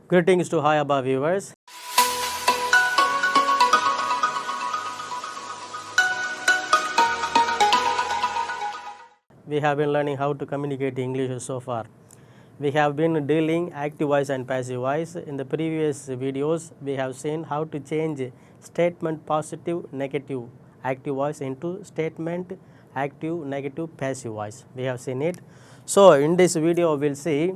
Greetings to Hi Abba viewers. We have been learning how to communicate English so far. We have been dealing active voice and passive voice. In the previous videos, we have seen how to change statement positive, negative, active voice into statement active, negative, passive voice. We have seen it. So, in this video, we will see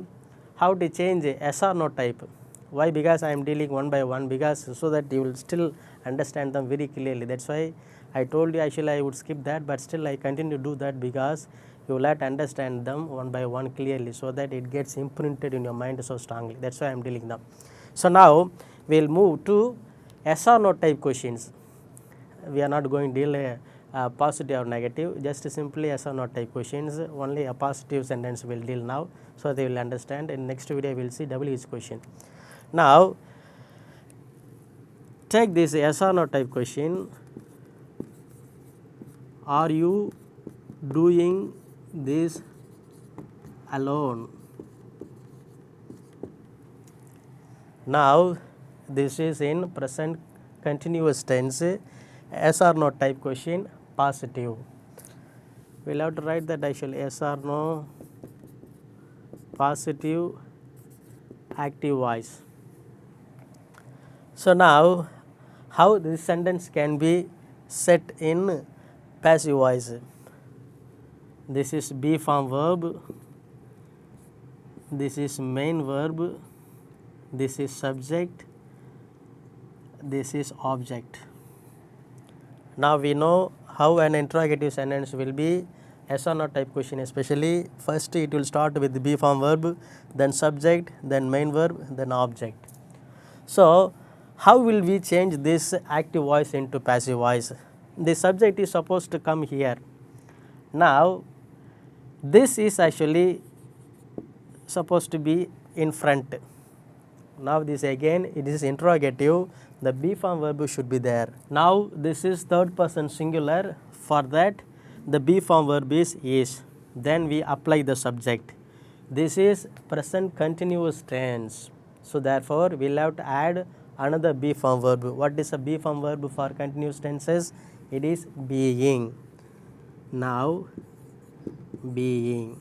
how to change yes or no type. Why? Because I am dealing one by one, because so that you will still understand them very clearly. That's why I told you actually I would skip that, but still I continue to do that because you will have to understand them one by one clearly, so that it gets imprinted in your mind so strongly. That's why I am dealing them. So now we will move to yes or no type questions. We are not going to deal a positive or negative, just simply yes or no type questions. Only a positive sentence will deal now, so they will understand. In next video we will see WH question. Now take this yes or no type question. Are you doing this alone? Now this is in present continuous tense, yes or no type question, positive. We will have to write that actually yes or no, positive, active voice. So now how this sentence can be set in passive voice? This is be form verb, this is main verb, this is subject, this is object. Now we know how an interrogative sentence will be yes or no type question, especially first it will start with the be form verb, then subject, then main verb, then object. So how will we change this active voice into passive voice? The subject is supposed to come here. Now this is actually supposed to be in front. Now this again it is interrogative, the be form verb should be there. Now this is third person singular, for that the be form verb is. Then we apply the subject. This is present continuous tense. So therefore we will have to add another be form verb. What is a be form verb for continuous tenses? It is being. Now being.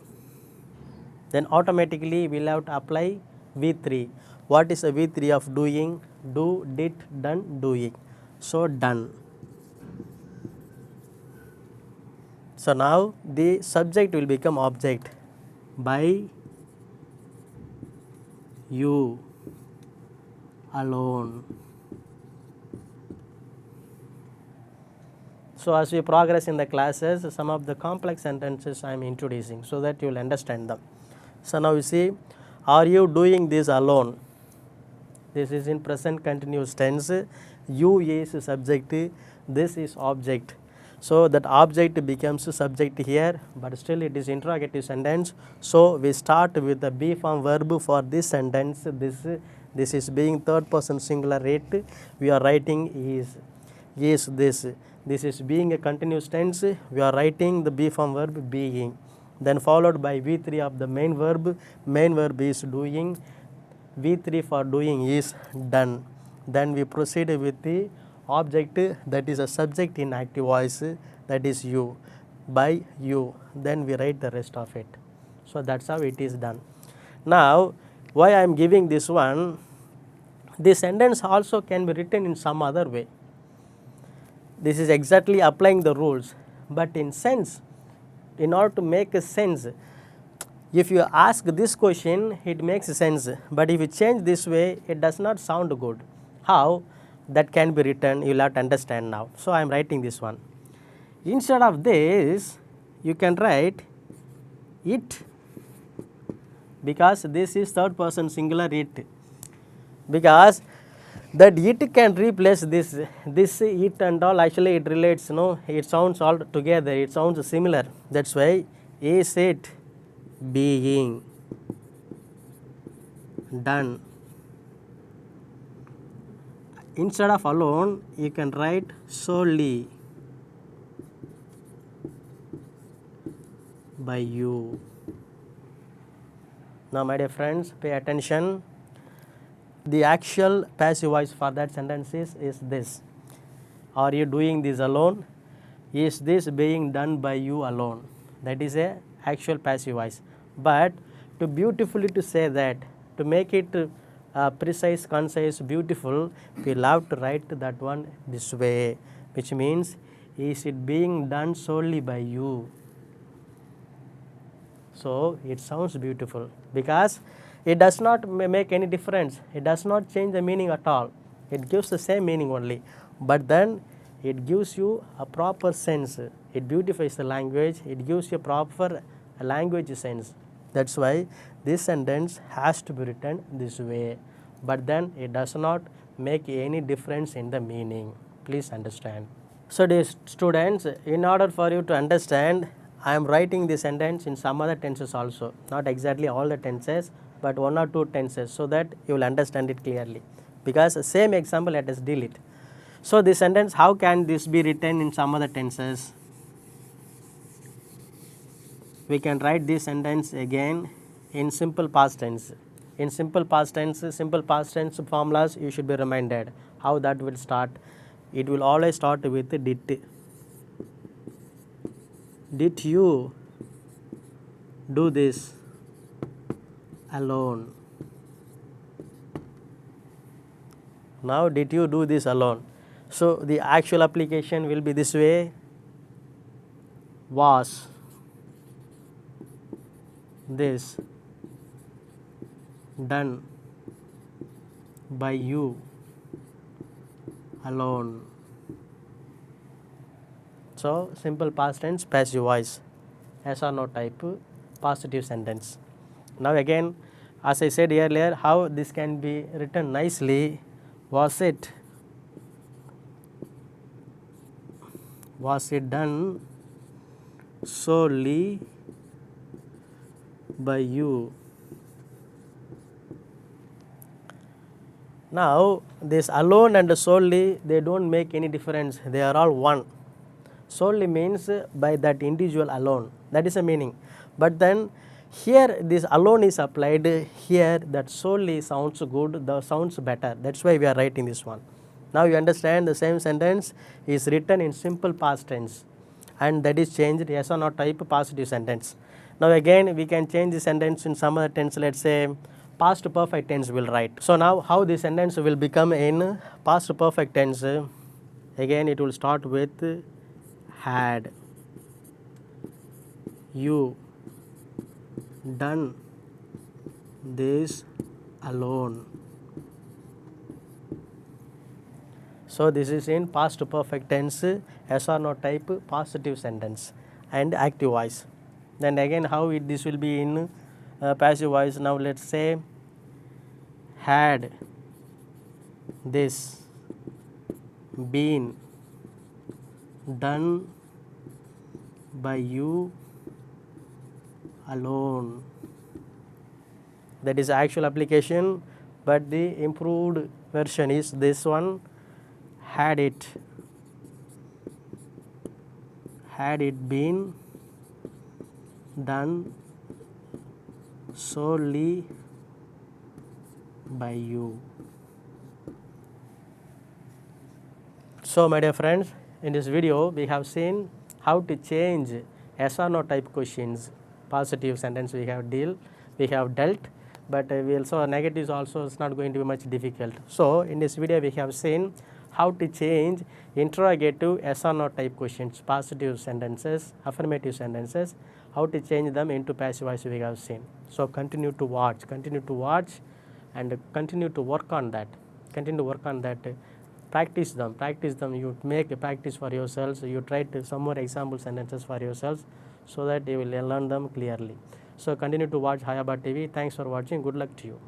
Then automatically we will have to apply V3. What is a V3 of doing? Do, did, done, doing. So done. So now the subject will become object. By you alone. So as we progress in the classes, some of the complex sentences I am introducing so that you will understand them. So now you see, are you doing this alone? This is in present continuous tense. You is subject, this is object. So that object becomes subject here, but still it is interrogative sentence. So we start with the be form verb for this sentence. This is being third person singular rate. We are writing is this. This is being a continuous tense. We are writing the be form verb being. Then followed by V3 of the main verb. Main verb is doing. V3 for doing is done. Then we proceed with the object, that is a subject in active voice, that is you. By you. Then we write the rest of it. So that's how it is done. Now why I am giving this one? This sentence also can be written in some other way. This is exactly applying the rules, but in sense, in order to make a sense, if you ask this question, it makes sense, but if you change this way, it does not sound good. How that can be written, you will have to understand now. So I am writing this one. Instead of this, you can write it, because this is third person singular it, because that it can replace this it and all. Actually it relates, it sounds all together, it sounds similar. That's why is it being done. Instead of alone, you can write solely by you. Now my dear friends, pay attention. the actual passive voice for that sentence is this. Are you doing this alone? Is this being done by you alone? That is a actual passive voice. But to beautifully to say that, to make it precise, concise, beautiful, we'll have to write that one this way, which means, is it being done solely by you? So it sounds beautiful because it does not make any difference. It does not change the meaning at all. It gives the same meaning only. But then it gives you a proper sense. It beautifies the language. It gives you a proper language sense. That's why this sentence has to be written this way. But then it does not make any difference in the meaning. Please understand. So dear students, in order for you to understand, I am writing this sentence in some other tenses also, not exactly all the tenses, but one or two tenses, so that you will understand it clearly. Because the same example, let us deal it. So this sentence, how can this be written in some other tenses? We can write this sentence again in simple past tense. In simple past tense formulas, you should be reminded how that will start. It will always start with did. Did you do this alone? Now, did you do this alone? So the actual application will be this way. Was this done by you alone? So simple past tense, passive voice, yes or no type, positive sentence. Now again, as I said earlier, how this can be written nicely. Was it done solely by you? Now this alone and solely, they don't make any difference. They are all one. Solely means by that individual alone. That is the meaning. But then here this alone is applied. Here that solely sounds good, the sounds better. That's why we are writing this one. Now you understand the same sentence is written in simple past tense, and that is changed yes or no type positive sentence. Now again we can change the sentence in some other tense. Let's say past perfect tense will write. So now how the sentence will become in past perfect tense? Again it will start with had you done this alone? So this is in past perfect tense, yes or no type positive sentence and active voice. Then again how this will be in passive voice. Now let's say had this been done by you alone? That is actual application, but the improved version is this one. Had it been done solely by you. So my dear friends, in this video we have seen how to change yes or no type questions. Positive sentence we have dealt, but we also negatives also is not going to be much difficult. So in this video we have seen how to change interrogative yes or no type questions, positive sentences, affirmative sentences, how to change them into passive voice we have seen. So continue to watch and continue to work on that. Practice them. You make a practice for yourselves. You try to some more example sentences for yourselves, so that you will learn them clearly. So continue to watch Abba TV. Thanks for watching. Good luck to you.